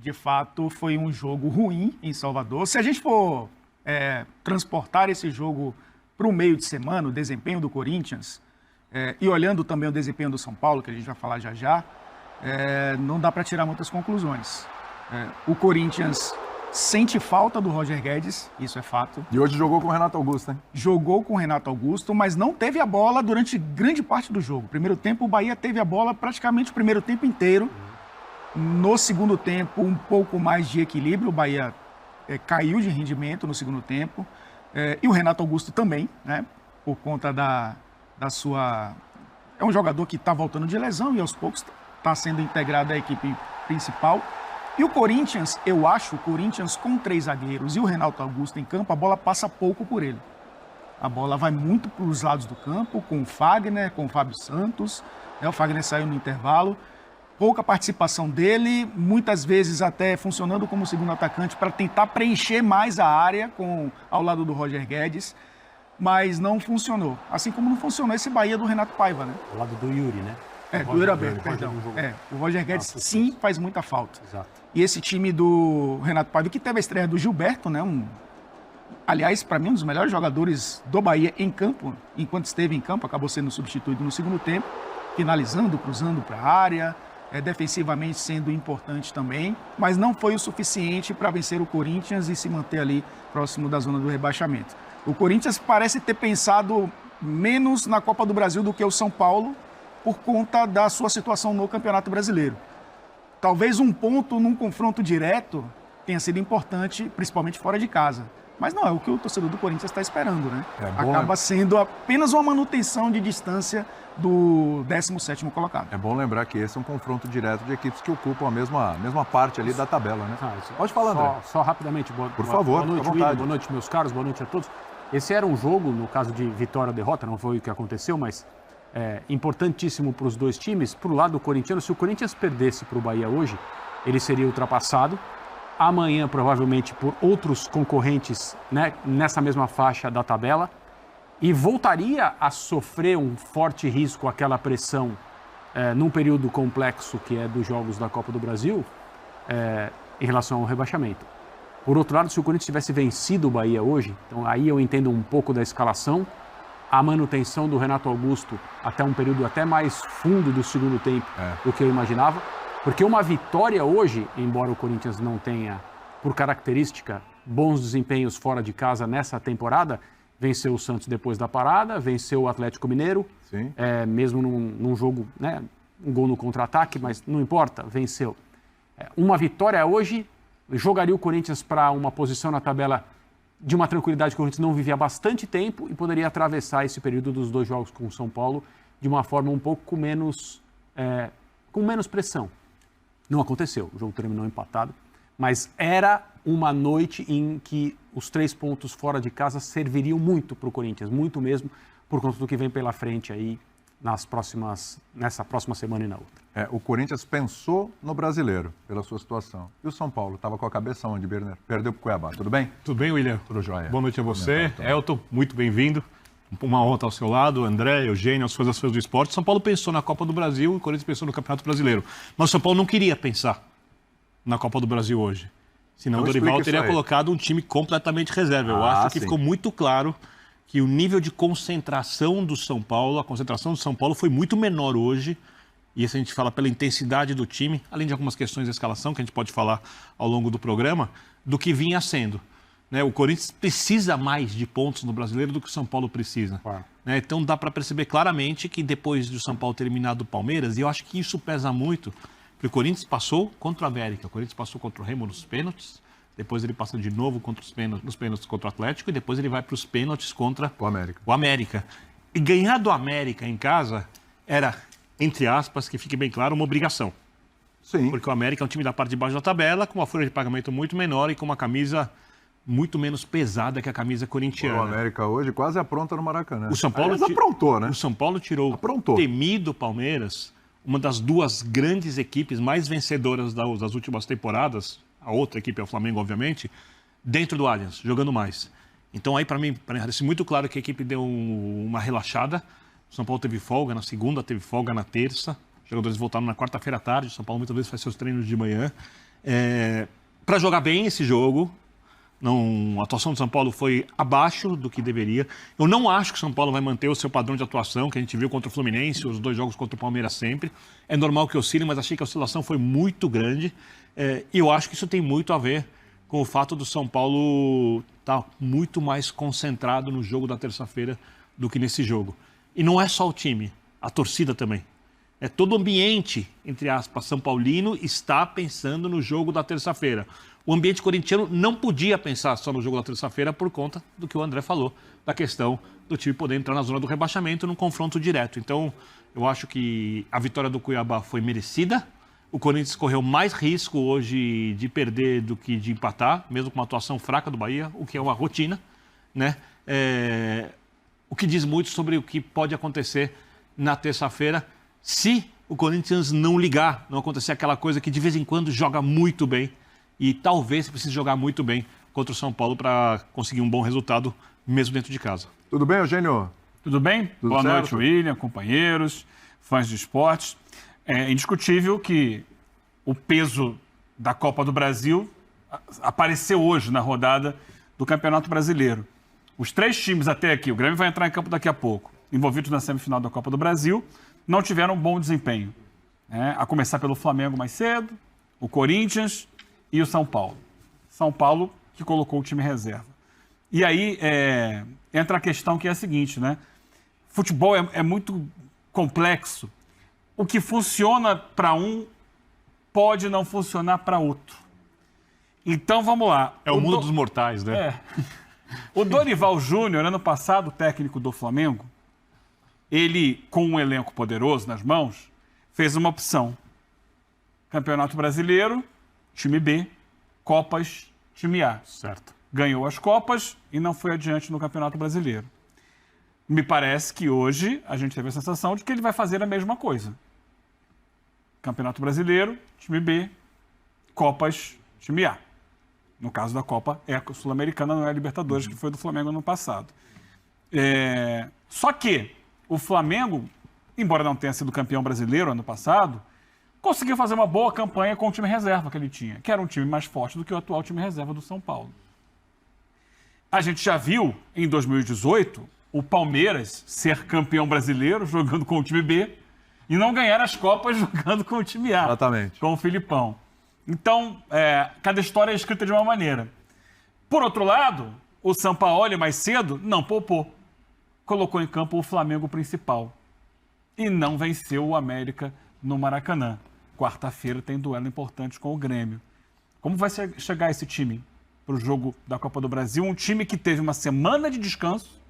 De fato, foi um jogo ruim em Salvador. Se a gente for transportar esse jogo para o meio de semana, o desempenho do Corinthians, e olhando também o desempenho do São Paulo, que a gente vai falar já já, não dá para tirar muitas conclusões. O Corinthians sente falta do Roger Guedes, isso é fato. E hoje jogou com o Renato Augusto, hein? Jogou com o Renato Augusto, mas não teve a bola durante grande parte do jogo. Primeiro tempo, o Bahia teve a bola praticamente o primeiro tempo inteiro. No segundo tempo, um pouco mais de equilíbrio. O Bahia caiu de rendimento no segundo tempo. E o Renato Augusto também, né? Por conta da sua... É um jogador que está voltando de lesão e aos poucos está sendo integrado à equipe principal. E o Corinthians, eu acho, o Corinthians com 3 zagueiros e o Renato Augusto em campo, a bola passa pouco por ele. A bola vai muito para os lados do campo, com o Fagner, com o Fábio Santos. O Fagner saiu no intervalo. Pouca participação dele, muitas vezes até funcionando como segundo atacante para tentar preencher mais a área ao lado do Roger Guedes, mas não funcionou. Assim como não funcionou esse Bahia do Renato Paiva, né? Ao lado do Yuri, né? Do Yuri Alberto, perdão. O Roger Guedes sim faz muita falta. Exato. E esse time do Renato Paiva, que teve a estreia do Gilberto, né? Aliás, para mim, um dos melhores jogadores do Bahia em campo, enquanto esteve em campo, acabou sendo substituído no segundo tempo, finalizando, cruzando para a área, defensivamente sendo importante também, mas não foi o suficiente para vencer o Corinthians e se manter ali próximo da zona do rebaixamento. O Corinthians parece ter pensado menos na Copa do Brasil do que o São Paulo por conta da sua situação no Campeonato Brasileiro. Talvez um ponto num confronto direto tenha sido importante, principalmente fora de casa. Mas não é o que o torcedor do Corinthians está esperando, né? Acaba sendo apenas uma manutenção de distância do 17º colocado. É bom lembrar que esse é um confronto direto de equipes que ocupam a mesma parte ali da tabela, né? Pode falar, André. Só rapidamente. Por favor, boa noite, William, boa noite, meus caros, boa noite a todos. Esse era um jogo, no caso de vitória ou derrota, não foi o que aconteceu, mas importantíssimo para os dois times. Para o lado do corintiano, se o Corinthians perdesse para o Bahia hoje, ele seria ultrapassado. Amanhã, provavelmente, por outros concorrentes, né, nessa mesma faixa da tabela, e voltaria a sofrer um forte risco, aquela pressão, num período complexo que é dos jogos da Copa do Brasil, em relação ao rebaixamento. Por outro lado, se o Corinthians tivesse vencido o Bahia hoje, então aí eu entendo um pouco da escalação, a manutenção do Renato Augusto até um período até mais fundo do segundo tempo do que eu imaginava. Porque uma vitória hoje, embora o Corinthians não tenha, por característica, bons desempenhos fora de casa nessa temporada, venceu o Santos depois da parada, venceu o Atlético Mineiro, mesmo num jogo, né, um gol no contra-ataque, mas não importa, venceu. Uma vitória hoje jogaria o Corinthians para uma posição na tabela de uma tranquilidade que o Corinthians não vivia há bastante tempo e poderia atravessar esse período dos 2 jogos com o São Paulo de uma forma um pouco com menos pressão. Não aconteceu, o jogo terminou empatado, mas era uma noite em que os 3 pontos fora de casa serviriam muito para o Corinthians, muito mesmo, por conta do que vem pela frente aí nessa próxima semana e na outra. O Corinthians pensou no brasileiro, pela sua situação. E o São Paulo estava com a cabeça onde, Birner? Perdeu para o Cuiabá, tudo bem? Tudo bem, William? Tudo jóia. Boa noite a você. Elton, muito bem-vindo. Uma honra estar ao seu lado, André, Eugênio, as coisas do esporte. São Paulo pensou na Copa do Brasil e o Corinthians pensou no Campeonato Brasileiro. Mas o São Paulo não queria pensar na Copa do Brasil hoje. Senão o Dorival teria colocado um time completamente reserva. Eu acho que ficou muito claro que o nível de concentração do São Paulo, a concentração do São Paulo foi muito menor hoje. E isso a gente fala pela intensidade do time, além de algumas questões da escalação, que a gente pode falar ao longo do programa, do que vinha sendo. O Corinthians precisa mais de pontos no Brasileiro do que o São Paulo precisa. Então dá para perceber claramente que depois do São Paulo ter eliminado o Palmeiras, e eu acho que isso pesa muito, porque o Corinthians passou contra o América, o Corinthians passou contra o Remo nos pênaltis, depois ele passou de novo nos pênaltis contra o Atlético, e depois ele vai para os pênaltis contra o América. E ganhar do América em casa era, entre aspas, que fique bem claro, uma obrigação. Sim. Porque o América é um time da parte de baixo da tabela, com uma folha de pagamento muito menor e com uma camisa muito menos pesada que a camisa corintiana. O América hoje quase apronta no Maracanã. O São Paulo aprontou, né? O São Paulo tirou o temido Palmeiras, uma das 2 grandes equipes mais vencedoras das últimas temporadas, a outra equipe é o Flamengo, obviamente, dentro do Allianz, jogando mais. Então aí, para mim, parece muito claro que a equipe deu uma relaxada. O São Paulo teve folga na segunda, teve folga na terça. Os jogadores voltaram na quarta-feira à tarde. O São Paulo muitas vezes faz seus treinos de manhã. para jogar bem esse jogo. Não, a atuação do São Paulo foi abaixo do que deveria. Eu não acho que o São Paulo vai manter o seu padrão de atuação, que a gente viu contra o Fluminense, os 2 jogos contra o Palmeiras sempre. É normal que oscile, mas achei que a oscilação foi muito grande. E eu acho que isso tem muito a ver com o fato do São Paulo estar muito mais concentrado no jogo da terça-feira do que nesse jogo. E não é só o time, a torcida também. É todo o ambiente, entre aspas, São Paulino está pensando no jogo da terça-feira. O ambiente corintiano não podia pensar só no jogo da terça-feira por conta do que o André falou, da questão do time poder entrar na zona do rebaixamento num confronto direto. Então, eu acho que a vitória do Cuiabá foi merecida. O Corinthians correu mais risco hoje de perder do que de empatar, mesmo com uma atuação fraca do Bahia, o que é uma rotina, né? O que diz muito sobre o que pode acontecer na terça-feira, se o Corinthians não ligar, não acontecer aquela coisa que de vez em quando joga muito bem e talvez precise jogar muito bem contra o São Paulo para conseguir um bom resultado, mesmo dentro de casa. Tudo bem, Eugênio? Tudo bem? Tudo Boa certo? noite, William, companheiros, fãs de esportes. É indiscutível que o peso da Copa do Brasil apareceu hoje na rodada do Campeonato Brasileiro. Os 3 times até aqui, o Grêmio vai entrar em campo daqui a pouco, envolvidos na semifinal da Copa do Brasil, não tiveram um bom desempenho. A começar pelo Flamengo mais cedo, o Corinthians e o São Paulo. São Paulo que colocou o time reserva. E aí entra a questão que é a seguinte, né? Futebol é muito complexo. O que funciona para um pode não funcionar para outro. Então, vamos lá. É o mundo dos mortais, né? O Dorival Júnior, ano passado, técnico do Flamengo, ele, com um elenco poderoso nas mãos, fez uma opção. Campeonato Brasileiro, time B, Copas, time A. Certo. Ganhou as Copas e não foi adiante no Campeonato Brasileiro. Me parece que hoje a gente teve a sensação de que ele vai fazer a mesma coisa. Campeonato Brasileiro, time B, Copas, time A. No caso da Copa, é a Sul-Americana, não é a Libertadores, que foi do Flamengo ano passado. Só que o Flamengo, embora não tenha sido campeão brasileiro ano passado, conseguiu fazer uma boa campanha com o time reserva que ele tinha, que era um time mais forte do que o atual time reserva do São Paulo. A gente já viu, em 2018, o Palmeiras ser campeão brasileiro jogando com o time B e não ganhar as Copas jogando com o time A. Exatamente. Com o Filipão. Então, cada história é escrita de uma maneira. Por outro lado, o Sampaoli, mais cedo, não poupou. Colocou em campo o Flamengo principal. E não venceu o América no Maracanã. Quarta-feira tem duelo importante com o Grêmio. Como vai chegar esse time para o jogo da Copa do Brasil? Um time que teve uma semana de descanso,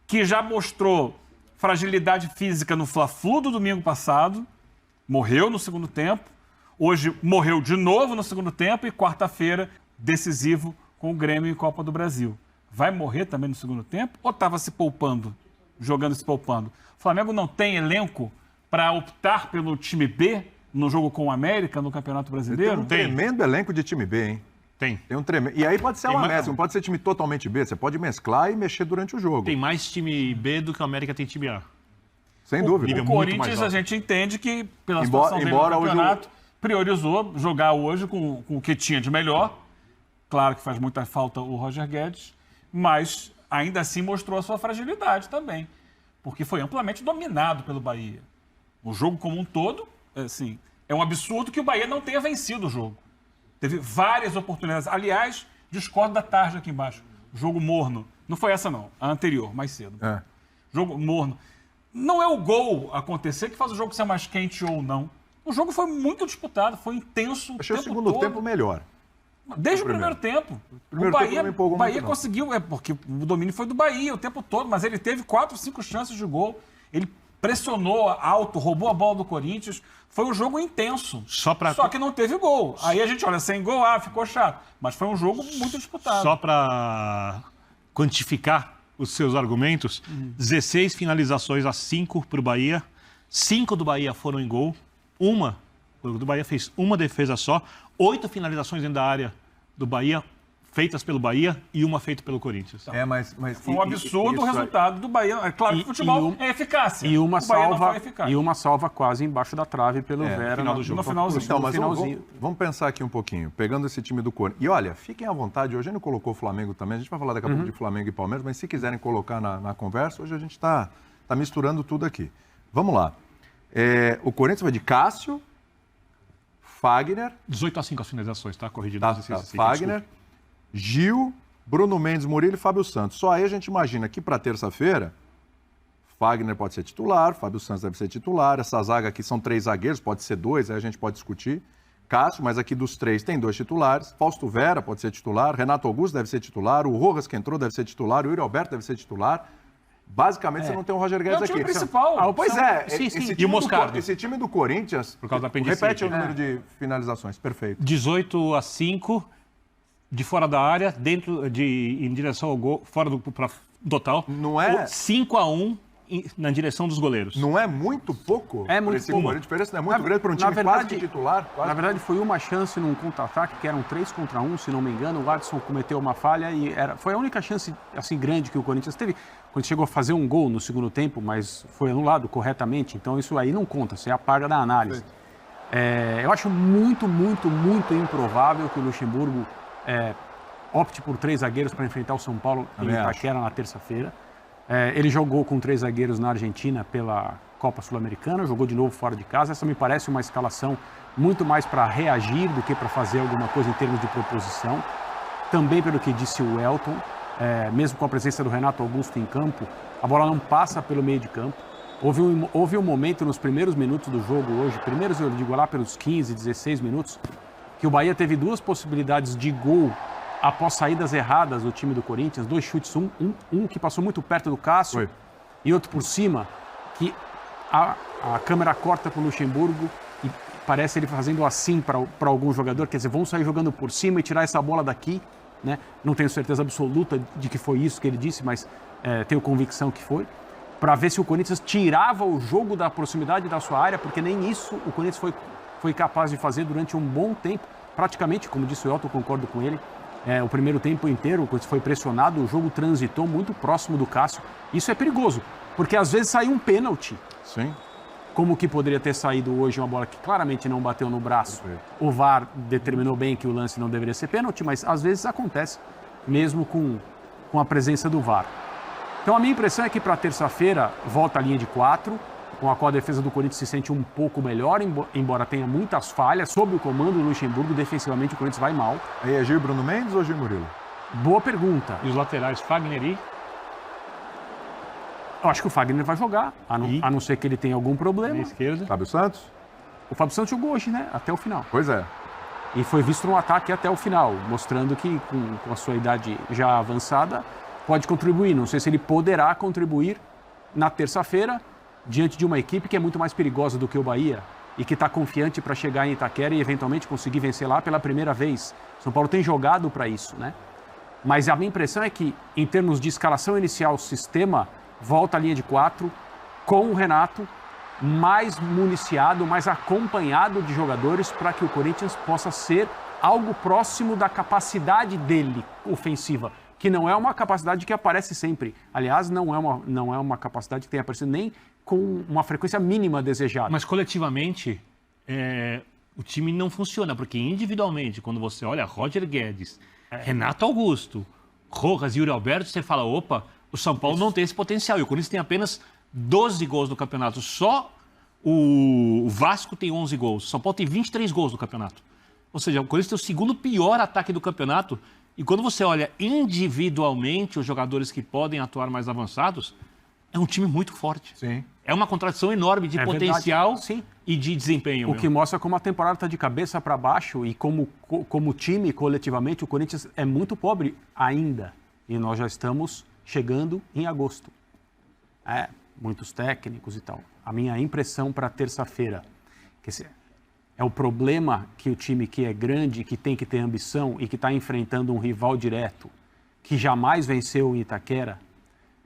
que já mostrou fragilidade física no Fla-Flu do domingo passado, morreu no segundo tempo, hoje morreu de novo no segundo tempo e quarta-feira decisivo com o Grêmio em Copa do Brasil. Vai morrer também no segundo tempo ou estava se poupando, jogando se poupando? O Flamengo não tem elenco para optar pelo time B no jogo com o América no Campeonato Brasileiro? Tem um tremendo elenco de time B, hein? Tem. Tem um tremendo. E aí pode ser uma mescla, não pode ser time totalmente B. Você pode mesclar e mexer durante o jogo. Tem mais time B do que o América tem time A. Sem dúvida. nível O muito Corinthians, mais a alto. gente entende que, pela Embora- situação dele embora no hoje campeonato, priorizou jogar hoje com o que tinha de melhor. Claro que faz muita falta o Roger Guedes, mas ainda assim mostrou a sua fragilidade também, porque foi amplamente dominado pelo Bahia. O jogo como um todo, assim, é um absurdo que o Bahia não tenha vencido o jogo. Teve várias oportunidades. Aliás, discordo da tarde aqui embaixo. Jogo morno. Não foi essa, não. A anterior, mais cedo. É. Jogo morno. Não é o gol acontecer que faz o jogo ser mais quente ou não. O jogo foi muito disputado, foi intenso. Achei o tempo segundo todo. tempo melhor. Desde o primeiro tempo. Primeiro O Bahia, tempo não me empolgou Bahia muito, não. conseguiu, porque o domínio foi do Bahia o tempo todo, mas ele teve 4, 5 chances de gol. Ele pressionou alto, roubou a bola do Corinthians. Foi um jogo intenso. Só que não teve gol. Aí a gente olha, sem gol, ficou chato. Mas foi um jogo muito disputado. Só para quantificar os seus argumentos, 16 finalizações a 5 para o Bahia. 5 do Bahia foram em gol. O do Bahia fez uma defesa só. 8 finalizações dentro da área do Bahia feitas pelo Bahia e uma feita pelo Corinthians. Mas Foi um absurdo o resultado do Bahia. É claro que o futebol é eficácia. E uma o Bahia não foi salva eficaz. e uma salva quase embaixo da trave pelo Vera final do jogo. No finalzinho. Então, mas finalzinho. vamos pensar aqui um pouquinho, pegando esse time do Corinthians. E olha, fiquem à vontade, hoje a gente colocou o Flamengo também, a gente vai falar daqui a pouco de Flamengo e Palmeiras, mas se quiserem colocar na conversa, hoje a gente está misturando tudo aqui. Vamos lá. O Corinthians vai de Cássio, Fagner, 18-5 as finalizações, tá? Corrigido. Fagner, Gil, Bruno Mendes, Murilo e Fábio Santos. Só aí a gente imagina que para terça-feira, Fagner pode ser titular, Fábio Santos deve ser titular, essa zaga aqui são 3 zagueiros, pode ser 2, aí a gente pode discutir. Cássio, mas aqui dos 3 tem 2 titulares. Fausto Vera pode ser titular, Renato Augusto deve ser titular, o Rojas que entrou deve ser titular, o Yuri Alberto deve ser titular. Basicamente, você não tem o Roger Guedes É o time aqui. principal. Pois é, sim. esse E o time Moscardo? esse time do Corinthians, Por causa da apendicite. repete o número de finalizações, perfeito. 18-5 de fora da área, em direção ao gol, fora do total. Não é- 5-1 na direção dos goleiros. Não é muito pouco? É muito esse pouco. gol? A diferença não é muito Na- grande para um na time quase que titular? Quase. Na verdade, foi uma chance num contra-ataque, que eram 3 contra 1, se não me engano. O Adson cometeu uma falha e foi a única chance assim grande que o Corinthians teve. O Corinthians chegou a fazer um gol no segundo tempo, mas foi anulado corretamente. Então isso aí não conta, você apaga da análise. Eu acho muito improvável que o Luxemburgo opte por 3 zagueiros para enfrentar o São Paulo em Também Itaquera na terça-feira. Ele jogou com 3 zagueiros na Argentina pela Copa Sul-Americana, jogou de novo fora de casa. Essa me parece uma escalação muito mais para reagir do que para fazer alguma coisa em termos de proposição. Também pelo que disse o Elton, mesmo com a presença do Renato Augusto em campo, a bola não passa pelo meio de campo. Houve um momento nos primeiros minutos do jogo hoje, primeiros eu digo lá pelos 15, 16 minutos, que o Bahia teve 2 possibilidades de gol após saídas erradas do time do Corinthians, 2 chutes, um que passou muito perto do Cássio Foi. e outro por cima, que a câmera corta para o Luxemburgo e parece ele fazendo assim para algum jogador, quer dizer, vão sair jogando por cima e tirar essa bola daqui, né? Não tenho certeza absoluta de que foi isso que ele disse, mas tenho convicção que foi, para ver se o Corinthians tirava o jogo da proximidade da sua área, porque nem isso o Corinthians foi capaz de fazer durante um bom tempo, praticamente, como disse o Elton, concordo com ele. O primeiro tempo inteiro, quando foi pressionado, o jogo transitou muito próximo do Cássio. Isso é perigoso, porque às vezes sai um pênalti, Sim. como que poderia ter saído hoje uma bola que claramente não bateu no braço. Perfeito. O VAR determinou bem que o lance não deveria ser pênalti, mas às vezes acontece, mesmo com a presença do VAR. Então a minha impressão é que para terça-feira volta a linha de 4, com a qual a defesa do Corinthians se sente um pouco melhor, embora tenha muitas falhas. Sob o comando do Luxemburgo, defensivamente o Corinthians vai mal. Aí é Gil Bruno Mendes ou Gil Murilo? Boa pergunta. E os laterais, Fagner e... Eu acho que o Fagner vai jogar, a não ser que ele tenha algum na problema. esquerda. Fábio Santos? O Fábio Santos jogou hoje, né? Até o final. Pois é. E foi visto no ataque até o final, mostrando que com a sua idade já avançada, pode contribuir. Não sei se ele poderá contribuir na terça-feira, diante de uma equipe que é muito mais perigosa do que o Bahia e que está confiante para chegar em Itaquera e eventualmente conseguir vencer lá pela primeira vez. São Paulo tem jogado para isso, né? Mas a minha impressão é que, em termos de escalação inicial, o sistema volta à linha de 4, com o Renato mais municiado, mais acompanhado de jogadores para que o Corinthians possa ser algo próximo da capacidade dele ofensiva, que não é uma capacidade que aparece sempre. Aliás, não é uma capacidade que tenha aparecido nem com uma frequência mínima desejada. Mas coletivamente, o time não funciona, porque individualmente, quando você olha Roger Guedes, Renato Augusto, Rojas e Yuri Alberto, você fala, opa, o São Paulo não tem esse potencial. E o Corinthians tem apenas 12 gols no campeonato. Só o Vasco tem 11 gols. O São Paulo tem 23 gols no campeonato. Ou seja, o Corinthians tem o segundo pior ataque do campeonato. E quando você olha individualmente os jogadores que podem atuar mais avançados, é um time muito forte. Sim. É uma contradição enorme de potencial Sim. e de desempenho. O que mostra como a temporada está de cabeça para baixo e como time, coletivamente, o Corinthians é muito pobre ainda. E nós já estamos chegando em agosto. Muitos técnicos e tal. A minha impressão para terça-feira, que é o problema que o time que é grande, que tem que ter ambição e que está enfrentando um rival direto, que jamais venceu em Itaquera,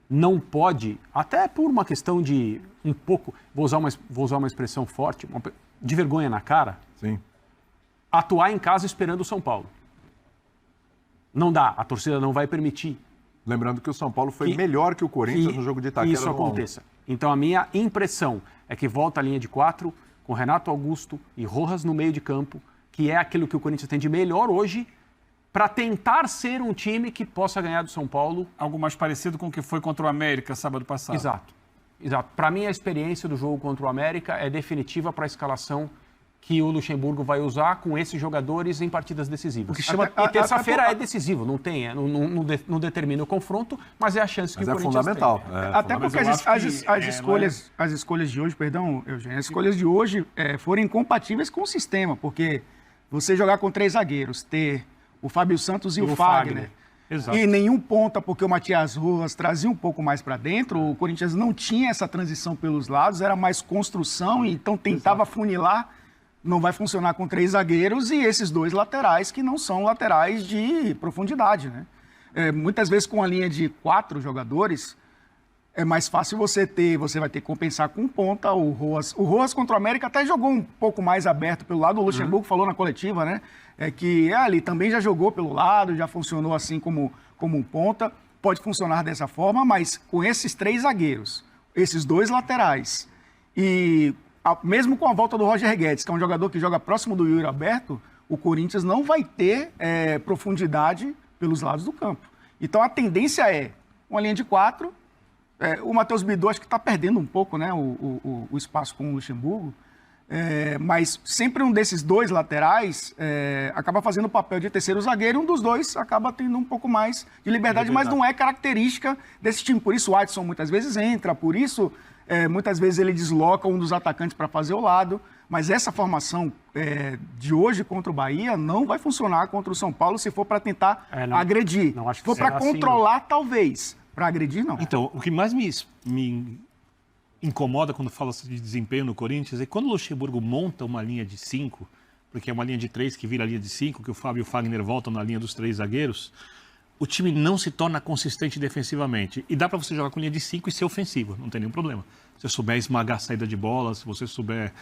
não pode, até por uma questão de um pouco, vou usar uma expressão forte, de vergonha na cara, Sim. atuar em casa esperando o São Paulo. Não dá, a torcida não vai permitir Lembrando que o São Paulo foi que- melhor que o Corinthians que no jogo de Itaquera. isso no 1 a 1. aconteça. Então a minha impressão é que volta a linha de 4 com Renato Augusto e Rojas no meio de campo, que é aquilo que o Corinthians tem de melhor hoje, para tentar ser um time que possa ganhar do São Paulo. Algo mais parecido com o que foi contra o América sábado passado. Exato. Para mim, a experiência do jogo contra o América é definitiva para a escalação que o Luxemburgo vai usar com esses jogadores em partidas decisivas. E terça-feira é decisivo, não tem, não determina o confronto, mas é a chance que Mas o é Corinthians fundamental. tem. Até porque eu acho que as escolhas de hoje, perdão, Eugênio, as escolhas de hoje foram incompatíveis com o sistema, porque você jogar com 3 zagueiros, ter o Fábio Santos e o Fagner, Exato. e nenhum ponta, porque o Matias Rojas trazia um pouco mais para dentro, o Corinthians não tinha essa transição pelos lados, era mais construção, então tentava funilar. Não vai funcionar com 3 zagueiros e esses 2 laterais que não são laterais de profundidade, né? Muitas vezes com a linha de 4 jogadores, é mais fácil você vai ter que compensar com ponta. O Rojas contra o América até jogou um pouco mais aberto pelo lado. O Luxemburgo falou na coletiva, né? Que ali também já jogou pelo lado, já funcionou assim como um ponta. Pode funcionar dessa forma, mas com esses 3 zagueiros, esses 2 laterais e mesmo com a volta do Roger Guedes, que é um jogador que joga próximo do Yuri Alberto, o Corinthians não vai ter profundidade pelos lados do campo. Então a tendência é uma linha de 4. O Matheus Bidu acho que está perdendo um pouco, né, o espaço com o Luxemburgo, mas sempre um desses 2 laterais acaba fazendo o papel de terceiro zagueiro, um dos 2 acaba tendo um pouco mais de liberdade, mas não é característica desse time. Por isso o Adson muitas vezes entra, por isso muitas vezes ele desloca um dos atacantes para fazer o lado, mas essa formação de hoje contra o Bahia não vai funcionar contra o São Paulo se for para tentar agredir. Não acho Se que for para será assim, controlar, talvez. Para agredir, não. Então, o que mais me incomoda quando fala de desempenho no Corinthians é quando o Luxemburgo monta uma linha de 5, porque é uma linha de 3 que vira linha de 5, que o Fábio e o Fagner voltam na linha dos 3 zagueiros, o time não se torna consistente defensivamente. E dá para você jogar com linha de 5 e ser ofensivo, não tem nenhum problema. Se você souber esmagar a saída de bola, se você souber